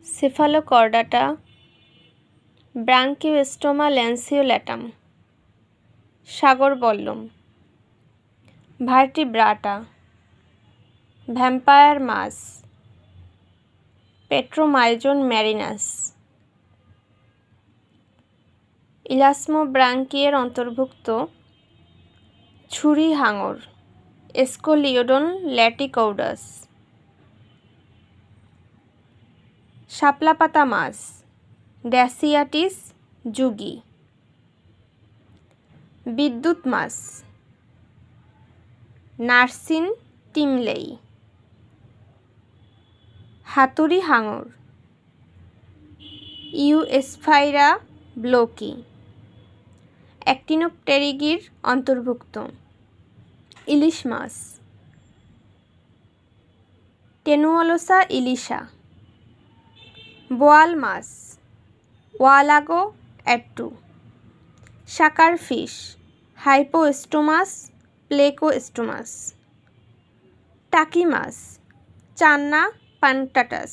cephalochordata, branchiostoma lanceolatum, সাগর বল্লম, Vertebrata, vampire মাছ, পেট্রোমাইজন marinas, ইলাসমোব্রাঙ্কিয়ের অন্তর্ভুক্ত ছুরি হাঙর, এসকোলিওডন ল্যাটিকৌডাস, শাপলাপাতা মাছ, ড্যাসিয়াটিস জুগি, বিদ্যুৎ মাছ, নার্সিন টিমলেই, হাতুড়ি হাঙর, ইউএসফাইরা ব্লোকি, অ্যাক্টিনোপটেরিগির অন্তর্ভুক্ত ইলিশ মাছ, টেনুওলোসা ইলিশা, বোয়াল মাছ, ওয়ালাগো অ্যাট্টু, শাকার ফিশ, হাইপোস্টোমাস প্লেকোস্টোমাস, টাকি মাছ, চান্না পান্টাটাস।